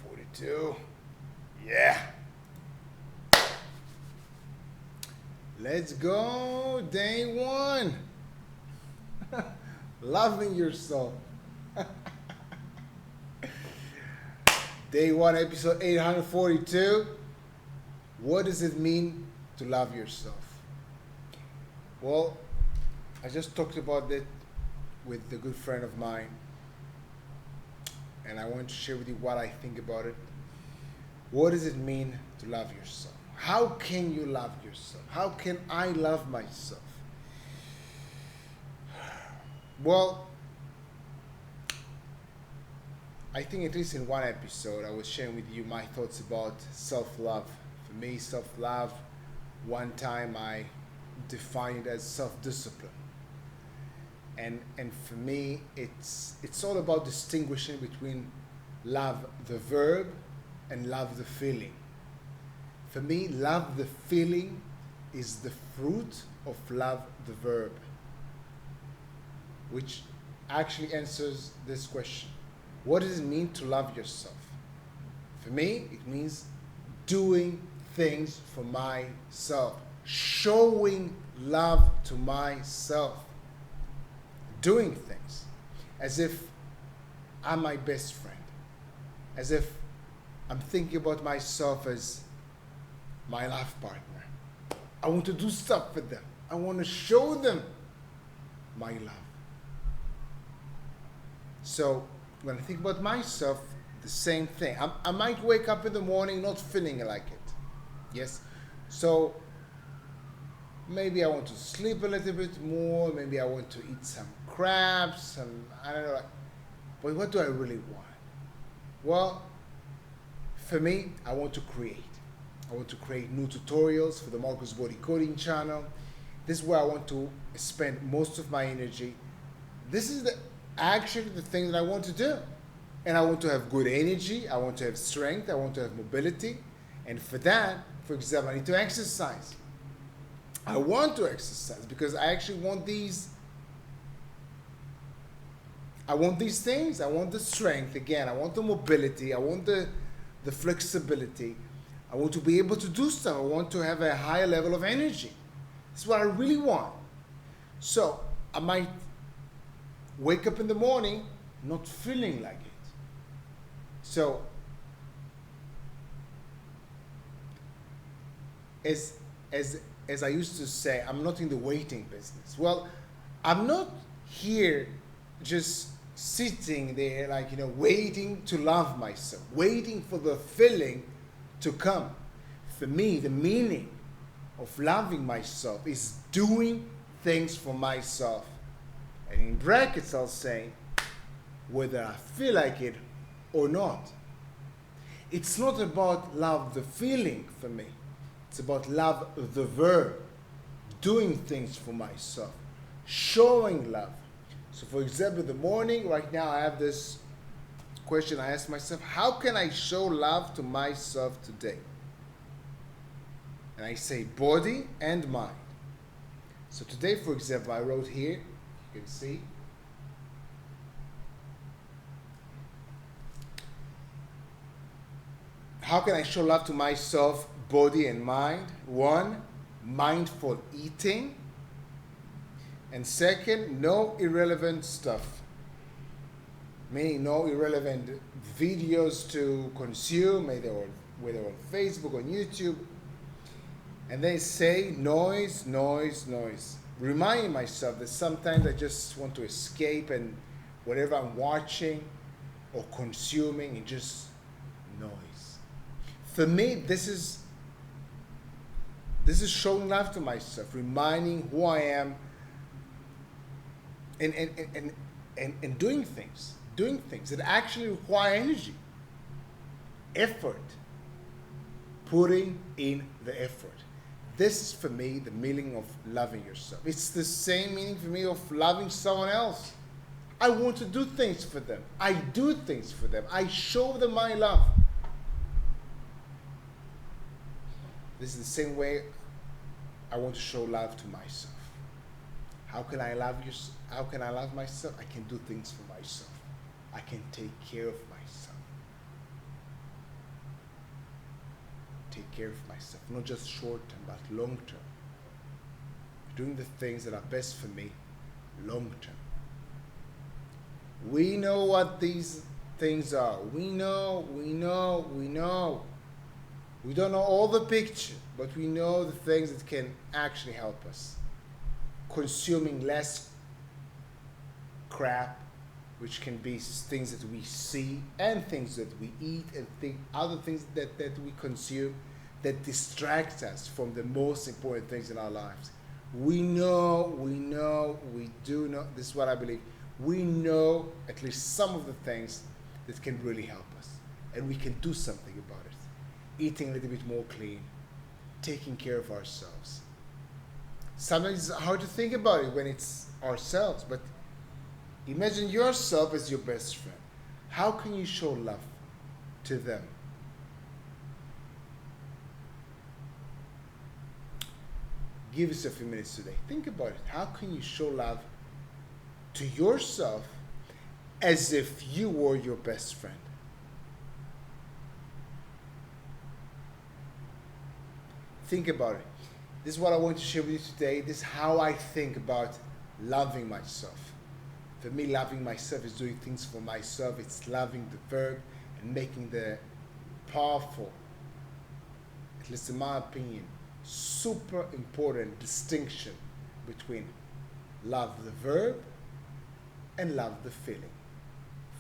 42. Yeah. Let's go. Day one. Loving yourself. Day one, episode 842. What does it mean to love yourself? Well, I just talked about it with a good friend of mine, and I want to share with you what I think about it. What does it mean to love yourself? How can you love yourself? How can I love myself? Well, I think at least in one episode I was sharing with you my thoughts about self-love. For me, self-love, one time I defined it as self-discipline. And for me, it's all about distinguishing between love the verb and love the feeling. For me, love the feeling is the fruit of love the verb, which actually answers this question. What does it mean to love yourself? For me, it means doing things for myself, showing love to myself, doing things as if I'm my best friend, as if I'm thinking about myself as my life partner. I want to do stuff for them. I want to show them my love. So when I think about myself, the same thing. I might wake up in the morning not feeling like it. Yes? So maybe I want to sleep a little bit more. Maybe I want to eat some crabs. I don't know. But what do I really want? Well, for me, I want to create. I want to create new tutorials for the Marcus Body Coding channel. This is where I want to spend most of my energy. This is actually the thing that I want to do. And I want to have good energy. I want to have strength. I want to have mobility. And for that, for example, I need to exercise. I want to exercise because I actually want these. I want these things. I want the strength again. I want the mobility. I want the flexibility. I want to be able to do stuff. I want to have a higher level of energy. This is what I really want. So I might wake up in the morning not feeling like it. So as I used to say, I'm not in the waiting business. Well, I'm not here just sitting there like, waiting to love myself, waiting for the feeling to come. For me, the meaning of loving myself is doing things for myself. And in brackets, I'll say, whether I feel like it or not. It's not about love the feeling for me. It's about love the verb, doing things for myself, showing love. So for example, in the morning, right now I have this question I ask myself, how can I show love to myself today? And I say body and mind. So today, for example, I wrote here, you can see, how can I show love to myself, body and mind? One, mindful eating. And second, no irrelevant stuff. Meaning no irrelevant videos to consume, whether on Facebook or YouTube. And they say noise, noise, noise. Reminding myself that sometimes I just want to escape and whatever I'm watching or consuming is just noise. For me, this is showing love to myself, reminding who I am and doing things that actually require energy, effort, putting in the effort. This is for me the meaning of loving yourself. It's the same meaning for me of loving someone else. I want to do things for them. I do things for them. I show them my love. This is the same way I want to show love to myself. How can I love you? How can I love myself? I can do things for myself. I can take care of myself. care of myself, not just short term, but long term. Doing the things that are best for me long term. We know what these things are. We know. We don't know all the picture, but we know the things that can actually help us. Consuming less crap, which can be things that we see and things that we eat and other things that we consume that distract us from the most important things in our lives. We do know, this is what I believe, we know at least some of the things that can really help us, and we can do something about it. Eating a little bit more clean, taking care of ourselves. Sometimes it's hard to think about it when it's ourselves, but imagine yourself as your best friend. How can you show love to them? Give yourself a few minutes today. Think about it. How can you show love to yourself as if you were your best friend? Think about it. This is what I want to share with you today. This is how I think about loving myself. For me, loving myself is doing things for myself. It's loving the verb and making the powerful, at least in my opinion, super important distinction between love the verb and love the feeling.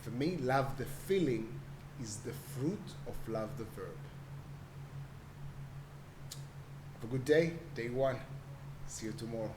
For me, love the feeling is the fruit of love the verb. Have a good day, day one. See you tomorrow.